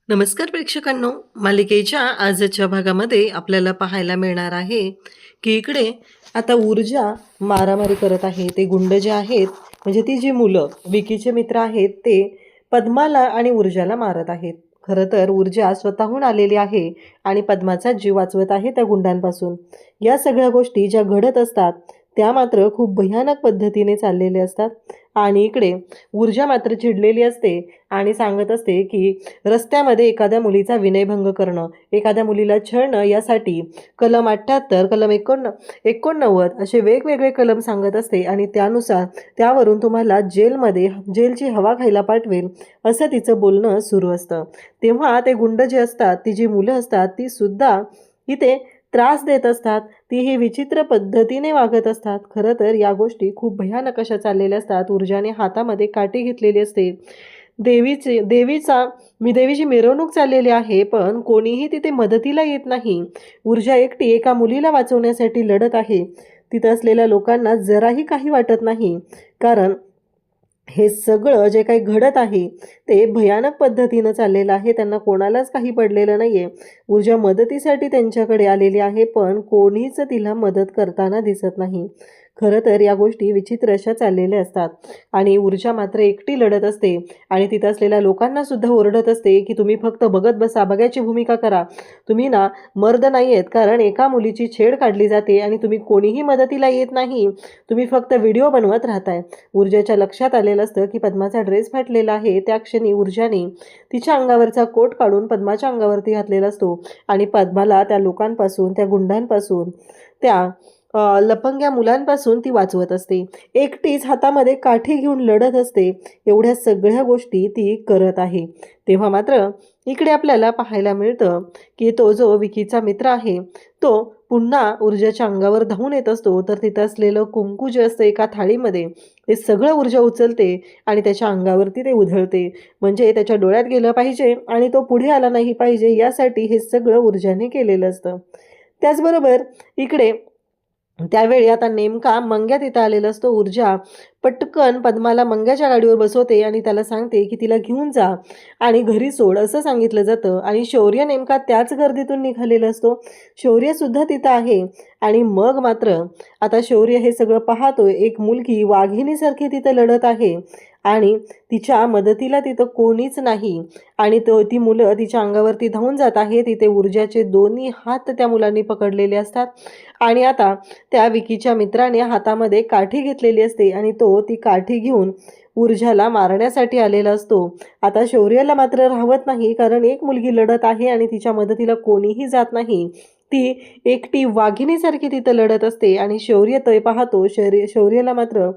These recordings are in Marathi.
नमस्कार प्रेक्षकांनो, मालिकेच्या आजच्या भागामध्ये आपल्याला पाहायला मिळणार आहे की इकडे आता ऊर्जा मारामारी करत आहे. ते गुंड जे आहेत, म्हणजे ती जी मुलं विकीचे मित्र आहेत, ते पद्माला आणि ऊर्जाला मारत आहेत. खरं तर ऊर्जा स्वतःहून आलेली आहे आणि पद्माचा जीव वाचवत आहे त्या गुंडांपासून. या सगळ्या गोष्टी ज्या घडत असतात त्या मात्र खूप भयानक पद्धतीने चाललेल्या असतात. आणि इकडे ऊर्जा मात्र चिडलेली असते आणि सांगत असते की रस्त्यामध्ये एखाद्या मुलीचा विनयभंग करणं, एखाद्या मुलीला छळणं यासाठी कलम 78, कलम 89 असे वेगवेगळे कलम सांगत असते आणि त्यानुसार त्यावरून तुम्हाला जेलची हवा खायला पाठवेल असं तिचं बोलणं सुरू असतं. तेव्हा ते गुंड जे असतात, ती जी मुलं असतात, ती सुद्धा इथे त्रास देत असतात. ती ही विचित्र पद्धतीने वागत असतात. खरं तर या गोष्टी खूप भयानक अशा चाललेल्या असतात. ऊर्जाने हातामध्ये काठी घेतलेली असते. देवीची मिरवणूक चाललेली आहे, पण कोणीही तिथे मदतीला येत नाही. ऊर्जा एकटी एका मुलीला वाचवण्यासाठी लढत आहे. तिथं असलेल्या लोकांना जराही काही वाटत नाही, कारण हे सगळं जे काही घडत आहे ते भयानक पद्धतीनं चाललेलं आहे. त्यांना कोणालाच काही पडलेलं नाही आहे. ऊर्जा मदतीसाठी त्यांच्याकडे आलेली आहे, पण कोणीच तिला मदत करताना दिसत नाही. खरं तर या गोष्टी विचित्र अशा चाललेल्या असतात आणि ऊर्जा मात्र एकटी लढत असते आणि तिथं असलेल्या लोकांना सुद्धा ओरडत असते की तुम्ही फक्त बघत बसा, बघायची भूमिका करा. तुम्ही ना मर्द नाही आहेत, कारण एका मुलीची छेड काढली जाते आणि तुम्ही कोणीही मदतीला येत नाही. तुम्ही फक्त व्हिडिओ बनवत राहताय. ऊर्जाच्या लक्षात आलेलं असतं की पद्माचा ड्रेस फाटलेला आहे. त्या क्षणी ऊर्जाने तिच्या अंगावरचा कोट काढून पद्माच्या अंगावरती घातलेला असतो आणि पद्माला त्या लोकांपासून, त्या गुंडांपासून, त्या लफंग्या मुलांपासून ती वाचवत असते. एकटीच हातामध्ये काठी घेऊन लढत असते. एवढ्या सगळ्या गोष्टी ती करत आहे. तेव्हा मात्र इकडे आपल्याला पाहायला मिळतं की तो जो विकीचा मित्र आहे तो पुन्हा ऊर्जाच्या अंगावर धावून येत असतो. तर तिथं असलेलं कुंकू जे असतं एका थाळीमध्ये, ते सगळं ऊर्जा उचलते आणि त्याच्या अंगावरती ते उधळते. म्हणजे त्याच्या डोळ्यात गेलं पाहिजे आणि तो पुढे आला नाही पाहिजे, यासाठी हे सगळं ऊर्जाने केलेलं असतं. त्याचबरोबर इकडे त्यावेळी आता नेमका मंग्या तिथं आलेला असतो. ऊर्जा पटकन पद्माला मंग्याच्या गाडीवर बसवते आणि त्याला सांगते की तिला घेऊन जा आणि घरी सोड असं सांगितलं जातं. आणि शौर्य नेमका त्याच गर्दीतून निघालेला असतो. शौर्यसुद्धा तिथं आहे आणि मग मात्र आता शौर्य हे सगळं पाहतोय. एक मुलगी वाघिणीसारखी तिथं लढत आहे आणि तिच्या मदतीला तिथं कोणीच नाही आणि ती मुलं तिच्या अंगावरती धावून जात आहे. तिथे ऊर्जाचे दोन्ही हात त्या मुलांनी पकडलेले असतात आणि आता त्या विकीच्या मित्राने हातामध्ये काठी घेतलेली असते आणि तो ती काठी घेऊन ऊर्जाला मारण्यासाठी आलेला असतो. आता शौर्याला मात्र राहवत नाही, कारण एक मुलगी लढत आहे आणि तिच्या मदतीला कोणीही जात नाही. ती एकटी वाघिणीसारखी तिथं लढत असते आणि शौर्य ते पाहतो. शौर्याला मात्र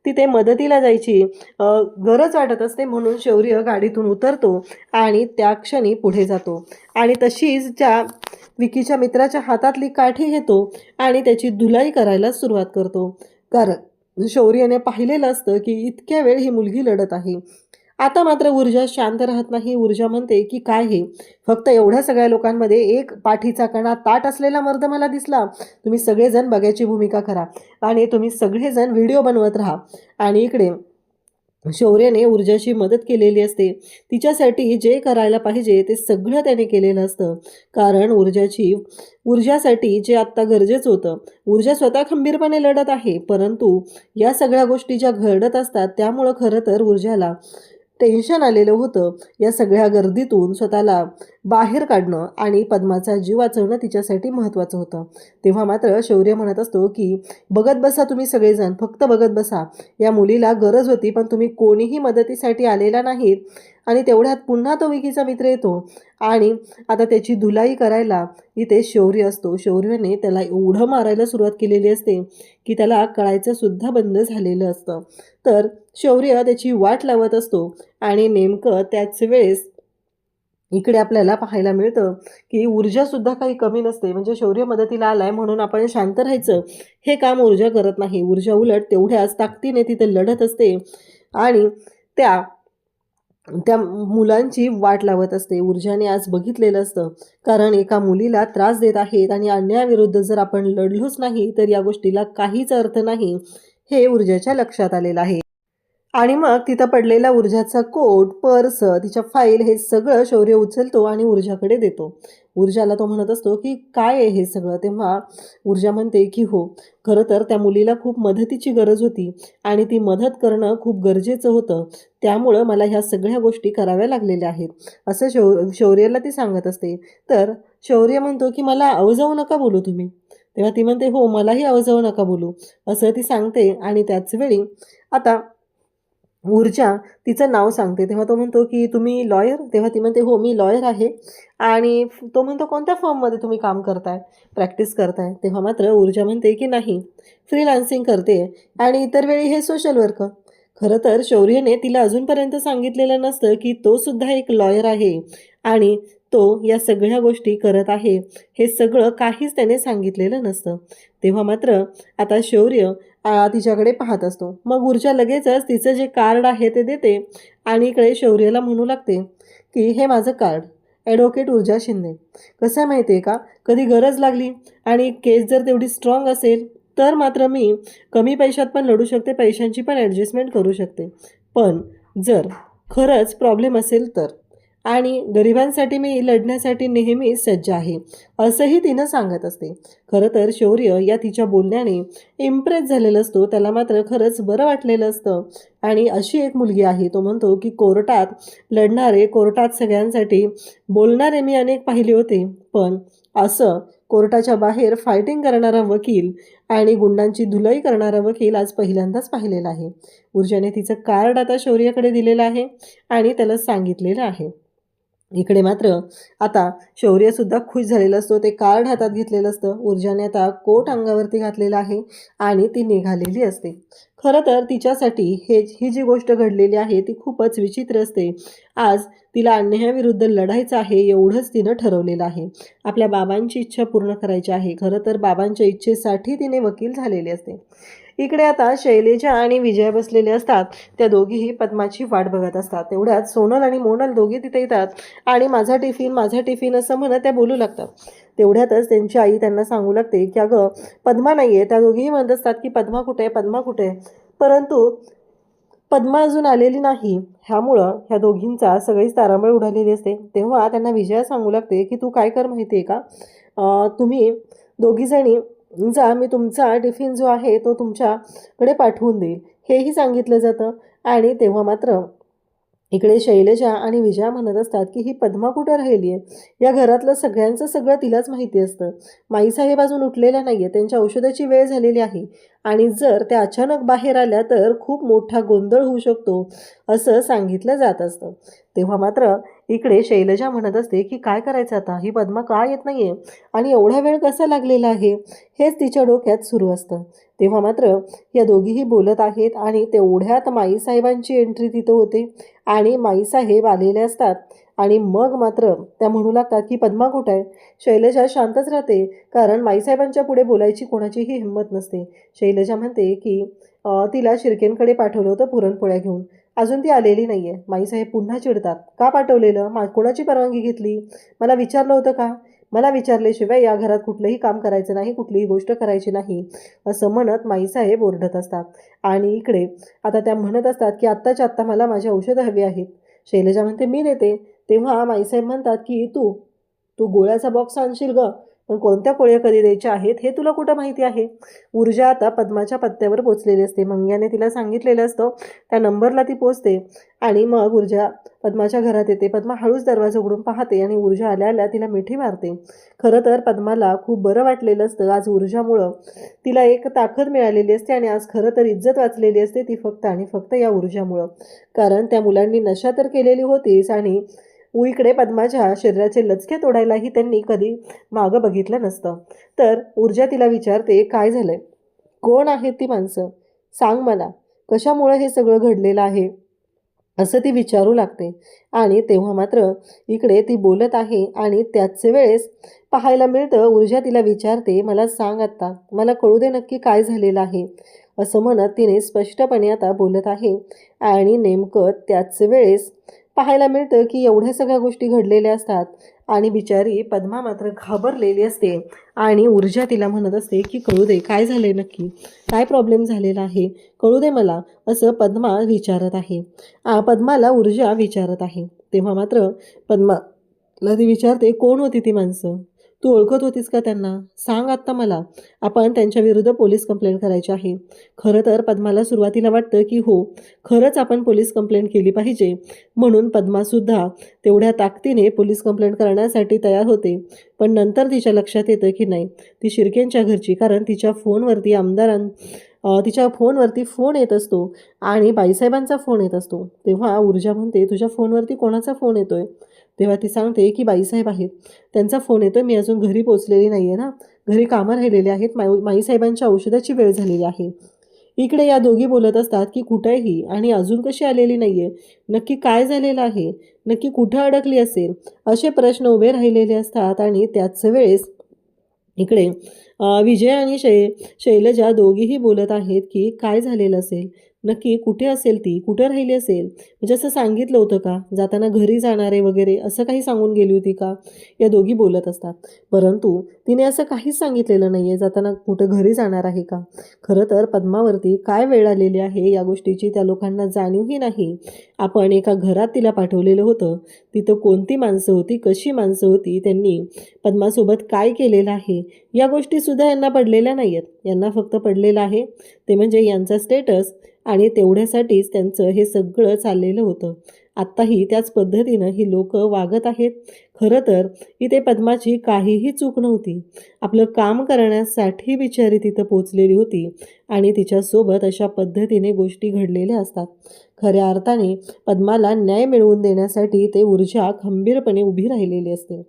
तिथे मदतीला जायची गरज वाटत असते, म्हणून शौर्य गाडीतून उतरतो आणि त्या क्षणी पुढे जातो आणि तशीच त्या विकीच्या मित्राच्या हातातली काठी घेतो आणि त्याची धुलाई करायला सुरुवात करतो. कारण शौर्याने पाहिलेलं असतं की इतक्या वेळ ही मुलगी लढत आहे. आता मात्र ऊर्जा शांत राहत नाही. ऊर्जा म्हणते की काय हे, फक्त एवढ्या सगळ्या लोकांमध्ये एक पाठीचा कणा ताट असलेला मर्द मला दिसला. तुम्ही सगळेजण बघायची भूमिका करा आणि तुम्ही सगळेजण व्हिडिओ बनवत राहा. आणि इकडे शौर्याने ऊर्जाची मदत केलेली असते. तिच्यासाठी जे करायला पाहिजे ते सगळं त्याने केलेलं असतं, कारण ऊर्जासाठी जे आत्ता गरजेचं होतं. ऊर्जा स्वतः खंबीरपणे लढत आहे, परंतु या सगळ्या गोष्टी ज्या घडत असतात त्यामुळं खरं तर ऊर्जाला टेन्शन आलेलं होतं. या सगळ्या गर्दीतून स्वतःला बाहेर काढणं आणि पद्माचा जीव वाचवणं तिच्यासाठी महत्त्वाचं होतं. तेव्हा मात्र शौर्य म्हणत असतो की बघत बसा तुम्ही सगळेजण, फक्त बघत बसा. या मुलीला गरज होती, पण तुम्ही कोणीही मदतीसाठी आलेला नाहीत. आणि तेवढ्यात पुन्हा तो विकीचा मित्र येतो आणि आता त्याची धुलाई करायला इथे शौर्य असतो. शौर्याने त्याला एवढं मारायला सुरुवात केलेली असते की त्याला कळायचं सुद्धा बंद झालेलं असतं. तर शौर्य त्याची वाट लावत असतो आणि नेमकं त्याच वेळेस इकडे आपल्याला पाहायला मिळतं की ऊर्जासुद्धा काही कमी नसते. म्हणजे शौर्य मदतीला आलाय म्हणून आपण शांत राहायचं, हे काम ऊर्जा करत नाही. ऊर्जा उलट तेवढ्याच ताकदीने तिथे लढत असते आणि त्या त्या मुलांची वाट लावत असते. ऊर्जाने आज बघितलेलं असतं, कारण एका मुलीला त्रास देत आहेत आणि अन्यायाविरुद्ध जर आपण लढलोच नाही तर या गोष्टीला काहीच अर्थ नाही, हे ऊर्जाच्या लक्षात आलेलं आहे. आणि मग तिथं पडलेला ऊर्जाचा कोट, पर्स, तिच्या फाईल हे सगळं शौर्य उचलतो आणि ऊर्जाकडे देतो. ऊर्जाला तो म्हणत असतो की काय आहे हे सगळं? तेव्हा ऊर्जा म्हणते की हो, खरं तर त्या मुलीला खूप मदतीची गरज होती आणि ती मदत करणं खूप गरजेचं होतं. त्यामुळं मला ह्या सगळ्या गोष्टी कराव्या लागलेल्या आहेत, असं शौर्याला ती सांगत असते. तर शौर्य म्हणतो की मला अवजावू नका बोलू तुम्ही. तेव्हा ती म्हणते हो, मलाही अवजावू नका बोलू, असं ती सांगते. आणि त्याच वेळी आता ऊर्जा तिचं नाव सांगते. तेव्हा तो म्हणतो की तुम्ही लॉयर? तेव्हा ती म्हणते हो, मी लॉयर आहे. आणि तो म्हणतो कोणत्या फर्ममध्ये तुम्ही काम करताय, प्रॅक्टिस करताय? तेव्हा मात्र ऊर्जा म्हणते की नाही, फ्रीलान्सिंग करते आणि इतर वेळी हे सोशल वर्क. खरं तर शौर्यने तिला अजूनपर्यंत सांगितलेलं नसतं की तो सुद्धा एक लॉयर आहे आणि तो या सगळ्या गोष्टी करत आहे. हे सगळं काहीच त्याने सांगितलेलं नसतं. तेव्हा मात्र आता शौर्य तिच्याकडे पाहत असतो. मग ऊर्जा लगेचच तिचं जे कार्ड आहे ते देते आणि इकडे शौर्याला म्हणू लागते की हे माझं कार्ड, ॲडव्होकेट ऊर्जा शिंदे. कसं आहे माहिती आहे का, कधी गरज लागली आणि केस जर तेवढी स्ट्रॉंग असेल तर मात्र मी कमी पैशात पण लढू शकते, पैशांची पण ॲडजस्टमेंट करू शकते. पण जर खरंच प्रॉब्लेम असेल तर, आणि गरिबांसाठी मी लढण्यासाठी नेहमी सज्ज आहे, असंही तिनं सांगत असते. खरं तर शौर्य या तिच्या बोलण्याने इम्प्रेस झालेला असतो. त्याला मात्र खरंच बरं वाटलेलं असतं. आणि अशी एक मुलगी आहे, तो म्हणतो की कोर्टात लढणारे, कोर्टात सगळ्यांसाठी बोलणारे मी अनेक पाहिले होते, पण असं कोर्टाच्या बाहेर फायटिंग करणारा वकील आणि गुंडांची धुलाई करणारा वकील आज पहिल्यांदाच पाहिलेला आहे. ऊर्जाने तिचं कार्ड आता शौर्याकडे दिलेलं आहे आणि त्याला सांगितलेलं आहे. इकडे मात्र आता शौर्यसुद्धा खुश झालेला असतो. ते कार्ड हातात घेतलेलं असतं. ऊर्जाने आता कोट अंगावरती घातलेला आहे आणि ती निघालेली असते. खरं तर तिच्यासाठी ही जी गोष्ट घडलेली आहे ती खूपच विचित्र असते. आज तिला अन्यायाविरुद्ध लढायचं आहे, एवढंच तिनं ठरवलेलं आहे. आपल्या बाबांची इच्छा पूर्ण करायची आहे. खरं तर बाबांच्या इच्छेसाठी तिने वकील झालेली असते. इकडे आता शैलेजा आणि विजया बसलेले असतात. त्या दोघीही पद्माची वाट बघत असतात. तेवढ्यात सोनल आणि मोनल दोघे तिथे येतात आणि माझा टिफिन असं म्हणत त्या बोलू लागतात. तेवढ्यातच त्यांची आई त्यांना सांगू लागते की अगं पद्मा नाही आहे. त्या दोघीही म्हणत असतात की पद्मा कुठे आहे, पद्मा कुठे आहे? परंतु पद्मा अजून आलेली नाही. ह्यामुळं ह्या दोघींचा सगळीच तारांबळ उडालेली असते. तेव्हा त्यांना विजया सांगू लागते की तू काय कर माहिती आहे का, तुम्ही दोघीजणी जा, मी तुमचा टिफिन जो आहे तो तुमच्याकडे पाठवून देईल, हेही सांगितलं जातं. आणि तेव्हा मात्र इकडे शैलजा आणि विजया म्हणत असतात की ही पद्मा कुठं राहिली आहे? या घरातलं सगळ्यांचं सगळं तिलाच माहिती असतं. माईसाहेब अजून उठलेल्या नाही आहे, त्यांच्या औषधाची वेळ झालेली आहे आणि जर त्या अचानक बाहेर आल्या तर खूप मोठा गोंधळ होऊ शकतो, असं सांगितलं जात असतं. तेव्हा मात्र इकडे शैलजा म्हणत असते की काय करायचं आता, ही पद्मा का येत नाही आहे आणि एवढा वेळ कसा लागलेला आहे, हेच तिच्या डोक्यात सुरू असतं. तेव्हा मात्र या दोघीही बोलत आहेत आणि तेवढ्यात माईसाहेबांची एंट्री तिथं होते आणि माईसाहेब आलेले असतात. आणि मग मात्र त्या म्हणू लागतात की पद्मा कुठं आहे? शैलजा शांतच राहते, कारण माईसाहेबांच्या पुढे बोलायची कोणाचीही हिंमत नसते. शैलजा म्हणते की तिला शिर्केंकडे पाठवलं होतं पुरणपोळ्या घेऊन, अजून ती आलेली नाही आहे. माईसाहेब पुन्हा चिडतात, का पाठवलेलं? कोणाची परवानगी घेतली? मला विचारलं होतं का? मला विचारल्याशिवाय या घरात कुठलंही काम करायचं नाही, कुठलीही गोष्ट करायची नाही, असं म्हणत माईसाहेब ओरडत असतात. आणि इकडे आता त्या म्हणत असतात की आत्ताच्या आत्ता मला माझी औषधं हवी आहेत. शैलजा म्हणते मी देते. तेव्हा माईसाहेब म्हणतात की तू तू गोळ्याचा बॉक्स आणशील ग, पण कोणत्या गोळ्या कधी द्यायच्या आहेत हे तुला कुठं माहिती आहे? ऊर्जा आता पद्माच्या पत्त्यावर पोचलेली असते. मंग्याने तिला सांगितलेलं असतं, त्या नंबरला ती पोचते आणि मग ऊर्जा पद्माच्या घरात येते. पद्मा हळूच दरवाजा उघडून पाहते आणि ऊर्जा आल्या आल्या तिला मिठी मारते. खरं तर पद्माला खूप बरं वाटलेलं असतं. आज ऊर्जामुळं तिला एक ताकद मिळालेली असते आणि आज खरं तर इज्जत वाचलेली असते ती फक्त आणि फक्त या ऊर्जामुळं. कारण त्या मुलांनी नशा तर केलेली होतीच आणि इकडे पद्माच्या शरीराचे लचके तोडायलाही त्यांनी कधी मागं बघितलं नसतं. तर ऊर्जा तिला विचारते काय झालंय, कोण आहेत ती माणसं, सांग मला, कशामुळे हे सगळं घडलेलं आहे, असं ती विचारू लागते. आणि तेव्हा मात्र इकडे ती बोलत आहे आणि त्याच वेळेस पाहायला मिळतं ऊर्जा तिला विचारते मला सांग आत्ता, मला कळू दे नक्की काय झालेलं आहे, असं म्हणत तिने स्पष्टपणे आता बोलत आहे. आणि नेमकं त्याच वेळेस पाहायला मिळतं की एवढ्या सगळ्या गोष्टी घडलेल्या असतात आणि बिचारी पद्मा मात्र घाबरलेली असते आणि ऊर्जा तिला म्हणत असते की कळू दे काय झालंय नक्की, काय प्रॉब्लेम झालेला आहे, कळू दे मला, असं पद्मा विचारत आहे. पद्माला ऊर्जा विचारत आहे. तेव्हा मात्र पद्माला ती विचारते, कोण होती ती माणसं, तू ओळखत होतीस का त्यांना, सांग आत्ता मला, आपण त्यांच्या विरुद्ध पोलीस कंप्लेंट करायची आहे. खरं तर पद्माला सुरुवातीला वाटतं की हो, खरंच आपण पोलीस कंप्लेंट केली पाहिजे, म्हणून पद्मासुद्धा तेवढ्या ताकदीने पोलीस कंप्लेंट करण्यासाठी तयार होते. पण नंतर तिच्या लक्षात येतं की नाही, ती शिर्केंच्या घरची, कारण तिच्या फोनवरती तिच्या फोनवरती फोन येत असतो आणि बाईसाहेबांचा फोन येत असतो. तेव्हा ऊर्जा म्हणते, तुझ्या फोनवरती कोणाचा फोन येतोय? तेव्हा ती सांगते की बाईसाहेब आहेत, त्यांचा फोन येतोय, मी अजून घरी पोचलेली नाही आहे ना, घरी कामं राहिलेले आहेत, माईसाहेबांच्या औषधाची वेळ झालेली आहे. इकडे या दोघी बोलत असतात की कुठेही आणि अजून कशी आलेली नाही आहे, नक्की काय झालेलं आहे, नक्की कुठं अडकली असेल, असे प्रश्न उभे राहिलेले असतात. आणि त्याच वेळेस इकडे विजय आणि शैलजा दोघीही बोलत आहेत की काय झालेलं असेल, नक्की कुठे असेल, ती कुठं राहिली असेल, म्हणजे असं सांगितलं होतं का, जाताना घरी जाणारे वगैरे असं काही सांगून गेली होती का, या दोघी बोलत असतात. परंतु तिने असं काहीच सांगितलेलं नाही आहे, जाताना कुठं घरी जाणार आहे का. खरं तर पद्मावरती काय वेळ आलेली आहे या गोष्टीची त्या लोकांना जाणीवही नाही. आपण एका घरात तिला पाठवलेलं होतं, तिथं कोणती माणसं होती, कशी माणसं होती, त्यांनी पद्मासोबत काय केलेलं आहे, या गोष्टीसुद्धा यांना पडलेल्या नाही आहेत. यांना फक्त पडलेलं आहे ते म्हणजे यांचा स्टेटस, आणि तेवढ्यासाठीच त्यांचं हे सगळं चाललेलं होतं. आत्ताही त्याच पद्धतीनं ही लोक वागत आहेत. खरं तर इथे पद्माची काहीही चूक नव्हती. आपलं काम करण्यासाठी बिचारी तिथं पोचलेली होती आणि तिच्यासोबत अशा पद्धतीने गोष्टी घडलेल्या असतात. खऱ्या अर्थाने पद्माला न्याय मिळवून देण्यासाठी ते ऊर्जा खंबीरपणे उभी राहिलेली असते.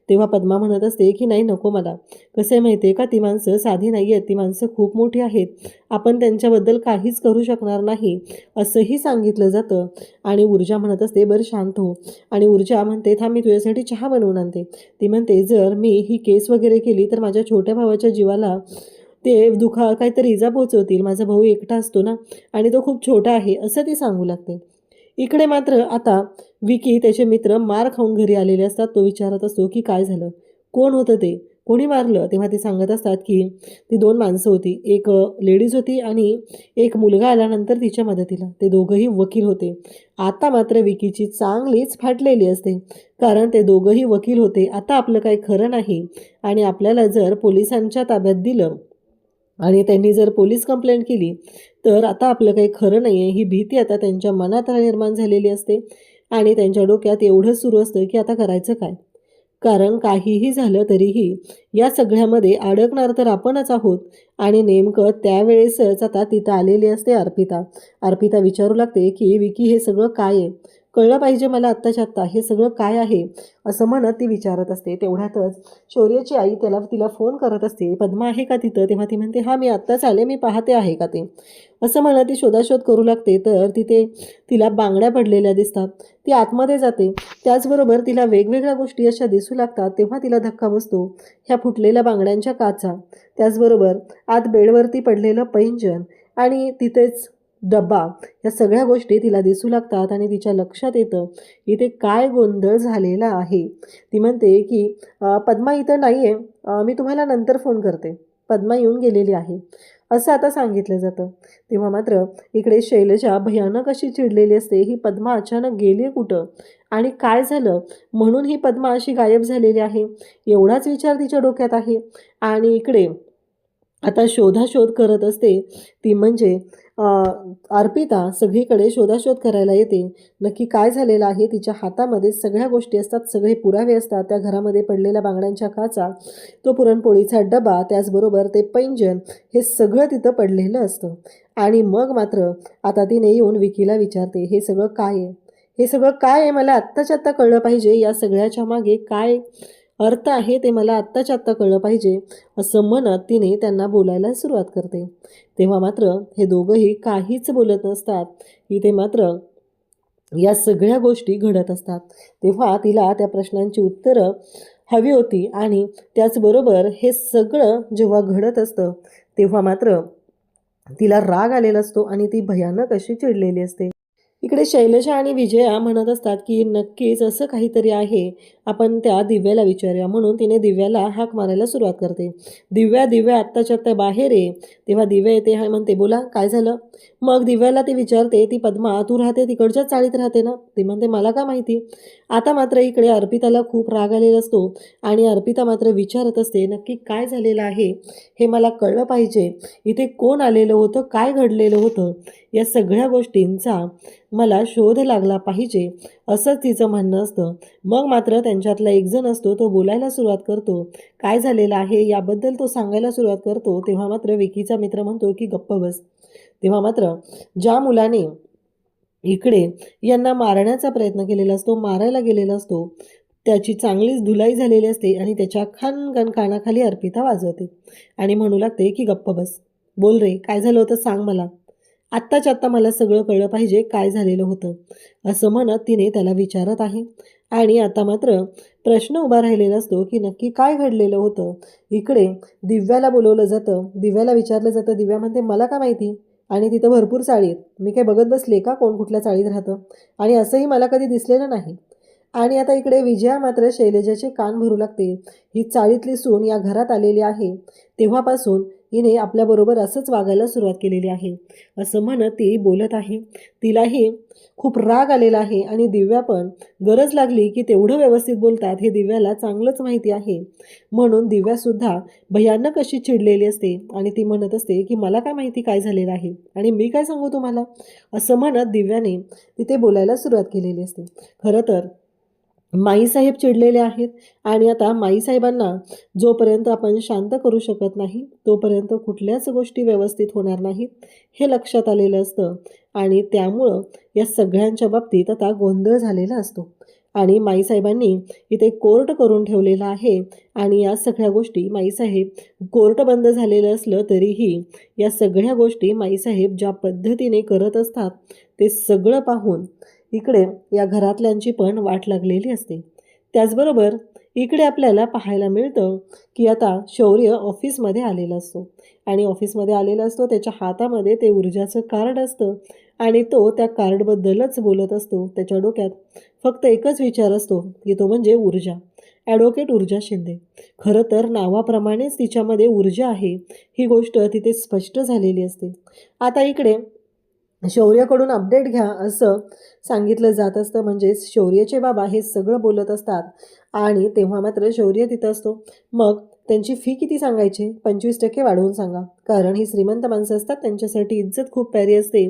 तेव्हा पद्मा म्हणत असते की नाही, नको मला, कसं आहे माहिती आहे का, ती माणसं साधी नाही आहेत, ती माणसं खूप मोठी आहेत, आपण त्यांच्याबद्दल काहीच करू शकणार नाही, असंही सांगितलं जातं. आणि ऊर्जा म्हणत असते, बरं शांत हो. आणि ऊर्जा म्हणते, थांब मी तुझ्यासाठी चहा बनवून आणते. ती म्हणते, जर मी ही केस वगैरे केली तर माझ्या छोट्या भावाच्या जीवाला ते काहीतरी इजा पोचवतील, माझा भाऊ एकटा असतो ना आणि तो खूप छोटा आहे, असं ती सांगू लागते. इकडे मात्र आता विकी, त्याचे मित्र मार खाऊन घरी आलेले असतात. तो विचारत असतो की काय झालं, कोण होतं ते, कोणी मारलं. तेव्हा ते सांगत असतात की ती दोन माणसं होती, एक लेडीज होती आणि एक मुलगा आल्यानंतर तिच्या मदतीला, ते दोघंही वकील होते. आता मात्र विकीची चांगलीच फाटलेली असते, कारण ते दोघंही वकील होते. आता आपलं काही खरं नाही आणि आपल्याला जर पोलिसांच्या ताब्यात दिलं आणि त्यांनी जर पोलीस कंप्लेंट केली तर आता आपलं काही खरं नाही आहे, ही भीती आता त्यांच्या मनात निर्माण झालेली असते. आणि त्यांच्या डोक्यात एवढंच सुरू असतं की आता करायचं काय, कारण काहीही झालं तरीही या सगळ्यामध्ये अडकणार तर आपणच आहोत. आणि नेमकं त्यावेळेसच आता तिथं आलेली असते अर्पिता. अर्पिता विचारू लागते की विकी, हे सगळं काय आहे, कळलं पाहिजे मला आत्ताच्या आत्ता, हे सगळं काय आहे, असं म्हणत ती विचारत असते. तेवढ्यातच शौर्याची आई तिला फोन करत असते, पद्मा आहे का तिथं. तेव्हा ती म्हणते, हां मी आत्ताच आले, मी पाहते आहे का ते, असं म्हणत ती शोधाशोध करू लागते. तर तिथे तिला बांगड्या पडलेल्या दिसतात. ती आतमध्ये जाते, त्याचबरोबर तिला वेगवेगळ्या गोष्टी अशा दिसू लागतात. तेव्हा तिला धक्का बसतो ह्या फुटलेल्या बांगड्यांच्या काचा, त्याचबरोबर आत बेडवरती पडलेलं पैंजण आणि तिथेच डब्बा, या सगळ्या गोष्टी तिला दिसू लागतात. आणि तिच्या लक्षात येतं इथे काय गोंधळ झालेला आहे. ती म्हणते की पद्मा इथं नाही आहे, मी तुम्हाला नंतर फोन करते, पद्मा येऊन गेलेली आहे, असं आता सांगितलं जातं. तेव्हा मात्र इकडे शैलजा भयानक अशी चिडलेली असते, ही पद्मा अचानक गेली कुठं आणि काय झालं म्हणून ही पद्मा अशी गायब झालेली आहे, एवढाच विचार तिच्या डोक्यात आहे. आणि इकडे आता शोधाशोध करत असते ती म्हणजे अर्पिता सगळीकडे शोधाशोध करायला येते. नक्की काय झालेलं आहे, तिच्या हातामध्ये सगळ्या गोष्टी असतात, सगळे पुरावे असतात, त्या घरामध्ये पडलेल्या बांगड्यांच्या काचा, तो पुरणपोळीचा डबा, त्याचबरोबर ते पैंजण, हे सगळं तिथं पडलेलं असतं. आणि मग मात्र आता तिने येऊन विकीला विचारते, हे सगळं काय आहे, हे सगळं काय आहे, मला आत्ताच्या आत्ता कळलं पाहिजे, या सगळ्याच्या मागे काय अर्थ आहे ते मला आत्ताच्या आत्ता कळलं पाहिजे, असं म्हणत तिने त्यांना बोलायला सुरुवात करते. तेव्हा मात्र हे दोघंही काहीच बोलत नसतात. इथे मात्र या सगळ्या गोष्टी घडत असतात. तेव्हा तिला त्या प्रश्नांची उत्तरं हवी होती आणि त्याचबरोबर हे सगळं जेव्हा घडत असतं तेव्हा मात्र तिला राग आलेला असतो आणि ती भयानक अशी चिडलेली असते. इकडे शैलजा आणि विजया म्हणत असतात की नक्कीच असं काहीतरी आहे, आपण त्या दिव्याला विचारूया. म्हणून तिने दिव्याला हाक मारायला सुरुवात करते. दिव्या दिव्या आत्ताच्या आत्ता बाहेर ये. तेव्हा दिव्या येते आणि म्हणते, बोला काय झालं. मग दिव्याला ती विचारते, ती पद्मा तू राहते तिकडच्याच चाळीत राहते ना. ती म्हणते मला का माहिती. आता मात्र इकडे अर्पिताला खूप राग आलेला असतो आणि अर्पिता मात्र विचारत असते, नक्की काय झालेलं आहे हे मला कळलं पाहिजे. इथे कोण आलेलं होतं, काय घडलेलं होतं, या सगळ्या गोष्टींचा मला शोध लागला पाहिजे, असंच तिचं म्हणणं असतं. मग मात्र त्यांच्यातला एक जण असतो, तो बोलायला सुरुवात करतो. काय झालेलं आहे याबद्दल तो सांगायला सुरुवात करतो. तेव्हा मात्र विकीचा मित्र म्हणतो की गप्प बस. तेव्हा मात्र ज्या मुलाने इकडे यांना मारण्याचा प्रयत्न केलेला असतो, मारायला गेलेला असतो, त्याची चांगलीच धुलाई झालेली असते आणि त्याच्या खानगण कानाखाली अर्पिता वाजवते आणि म्हणू लागते की गप्प बस. बोल रे, काय झालं होतं सांग मला. आत्ताच्या आत्ता मला सगळं कळलं पाहिजे काय झालेलं होतं, असं म्हणत तिने त्याला विचारत आहे. आणि आता मात्र प्रश्न उभा राहिलेला असतो की नक्की काय घडलेलं होतं. इकडे दिव्याला बोलवलं जातं, दिव्याला विचारलं जातं. दिव्या म्हणते मला का माहिती, आणि तिथं भरपूर चाळी आहेत, मी काय बघत बसले का कोण कुठल्या चाळीत राहतं, आणि असंही मला कधी दिसलेलं नाही. आणि आता इकडे विजया मात्र शैलजाचे कान भरू लागते. ही चाळीतली सून या घरात आलेली आहे तेव्हापासून हिने आपल्याबरोबर असंच वागायला सुरुवात केलेली आहे, असं म्हणत ती बोलत आहे. तिलाही खूप राग आलेला आहे आणि दिव्या पण गरज लागली की तेवढं व्यवस्थित बोलतात हे दिव्याला चांगलंच माहिती आहे. म्हणून दिव्यासुद्धा भयानक अशी चिडलेली असते आणि ती म्हणत असते की मला काय माहिती काय झालेलं आहे आणि मी काय सांगू तुम्हाला, असं म्हणत दिव्याने तिथे बोलायला सुरुवात केलेली असते. खरं तर माईसाहेब चिडलेले आहेत आणि आता माईसाहेबांना जोपर्यंत आपण शांत करू शकत नाही तोपर्यंत कुठल्याच गोष्टी व्यवस्थित होणार नाहीत हे लक्षात आलेलं असतं. आणि त्यामुळं या सगळ्यांच्या बाबतीत आता गोंधळ झालेला असतो आणि माईसाहेबांनी इथे कोर्ट करून ठेवलेला आहे. आणि या सगळ्या गोष्टी माईसाहेब, कोर्ट बंद झालेलं असलं तरीही या सगळ्या गोष्टी माईसाहेब ज्या पद्धतीने करत असतात ते सगळं पाहून इकडे या घरातल्यांची पण वाट लागलेली असते. त्याचबरोबर इकडे आपल्याला पाहायला मिळतं की आता शौर्य ऑफिसमध्ये आलेला असतो आणि ऑफिसमध्ये आलेला असतो, त्याच्या हातामध्ये ते ऊर्जाचं कार्ड असतं आणि तो त्या कार्डबद्दलच बोलत असतो. त्याच्या डोक्यात फक्त एकच विचार असतो की तो म्हणजे ऊर्जा, ॲडव्होकेट ऊर्जा शिंदे. खरं तर नावाप्रमाणेच तिच्यामध्ये ऊर्जा आहे ही गोष्ट तिथे स्पष्ट झालेली असते. आता इकडे शौर्याकडून अपडेट घ्या असं सांगितलं जात असतं, म्हणजेच शौर्याचे बाबा हे सगळं बोलत असतात. आणि तेव्हा मात्र शौर्य तिथं असतो. मग त्यांची फी किती सांगायची, 25% वाढवून सांगा, कारण ही श्रीमंत माणसं असतात, त्यांच्यासाठी इज्जत खूप प्यारी असते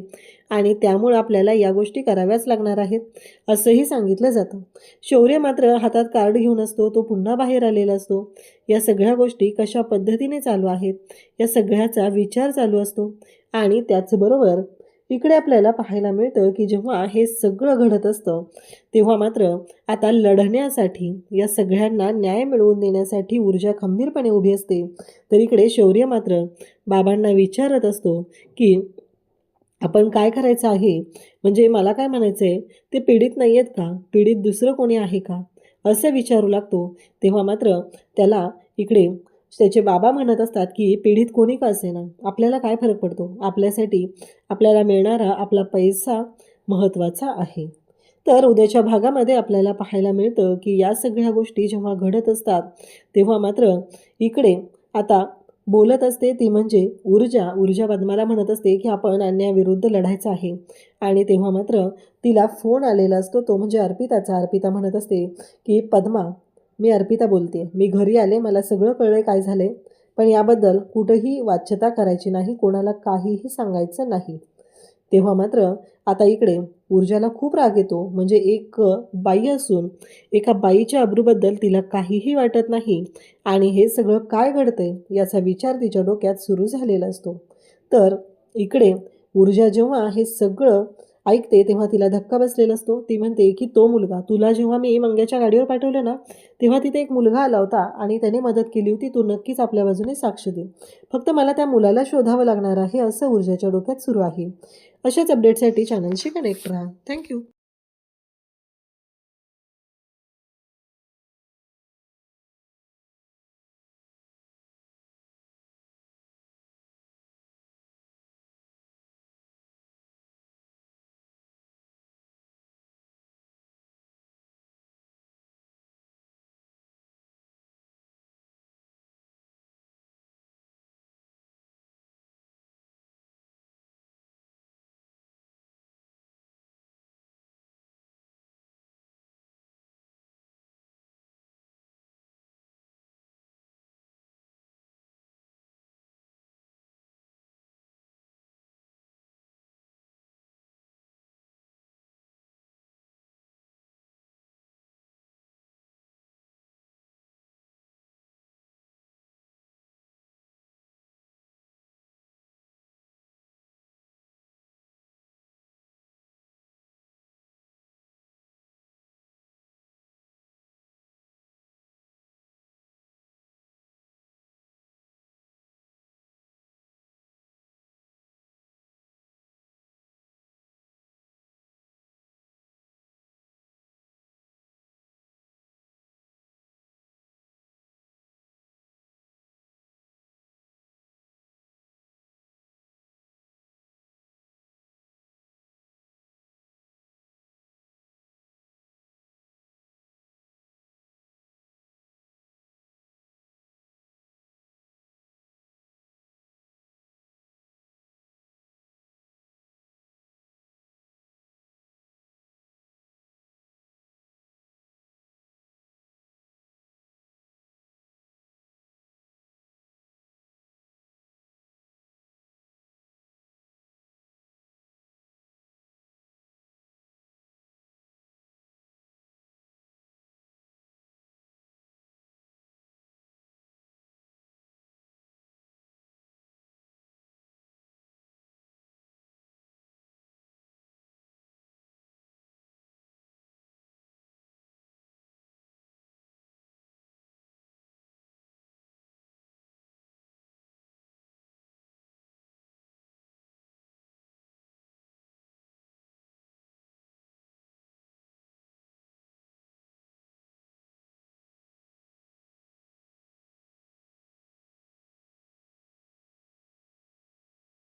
आणि त्यामुळं आपल्याला या गोष्टी कराव्याच लागणार आहेत असंही सांगितलं जातं. शौर्य मात्र हातात कार्ड घेऊन असतो, तो पुन्हा बाहेर आलेला असतो. या सगळ्या गोष्टी कशा पद्धतीने चालू आहेत या सगळ्याचा विचार चालू असतो. आणि त्याचबरोबर इकडे आपल्याला पाहायला मिळतं की जेव्हा हे सगळं घडत असतं तेव्हा मात्र आता लढण्यासाठी, या सगळ्यांना न्याय मिळवून देण्यासाठी ऊर्जा खंबीरपणे उभी असते. तर इकडे शौर्य मात्र बाबांना विचारत असतो की आपण काय करायचं आहे, म्हणजे मला काय म्हणायचं आहे, ते पीडित नाही आहेत का, पीडित दुसरं कोणी आहे का, असं विचारू लागतो. तेव्हा मात्र त्याला इकडे त्याचे बाबा म्हणत असतात की पीडित कोणी का असेना, आपल्याला काय फरक पडतो, आपल्यासाठी आपल्याला मिळणारा आपला पैसा महत्त्वाचा आहे. तर उद्याच्या भागामध्ये आपल्याला पाहायला मिळतं की या सगळ्या गोष्टी जेव्हा घडत असतात तेव्हा मात्र इकडे आता बोलत असते ती म्हणजे ऊर्जा पद्माला म्हणत असते की आपण अन्यायाविरुद्ध लढायचं आहे. आणि तेव्हा मात्र तिला फोन आलेला असतो, तो म्हणजे अर्पिताचा. अर्पिता म्हणत असते की पद्मा, मी अर्पिता बोलते, मी घरी आले, मला सगळं कळलं काय झालं, पण याबद्दल कुठंही वाच्यता करायची नाही, कोणाला काहीही सांगायचं नाही. तेव्हा मात्र आता इकडे ऊर्जाला खूप राग येतो, म्हणजे एक बाई असून एका बाईच्या अब्रूबद्दल तिला काहीही वाटत नाही आणि हे सगळं काय घडतंय याचा विचार तिच्या डोक्यात सुरू झालेला असतो. तर इकडे ऊर्जा जेव्हा हे सगळं ऐकते तेव्हा तिला धक्का बसलेला असतो. ती म्हणते की तो मुलगा, तुला जेव्हा मी मंग्याच्या गाडीवर पाठवलं ना तेव्हा तिथे एक मुलगा आला होता आणि त्याने मदत केली होती, तू नक्कीच आपल्या बाजूने साक्ष दे, फक्त मला त्या मुलाला शोधावं लागणार आहे, असं ऊर्जाच्या डोक्यात सुरू आहे. अशाच अपडेटसाठी चॅनलशी कनेक्ट राहा. थँक्यू.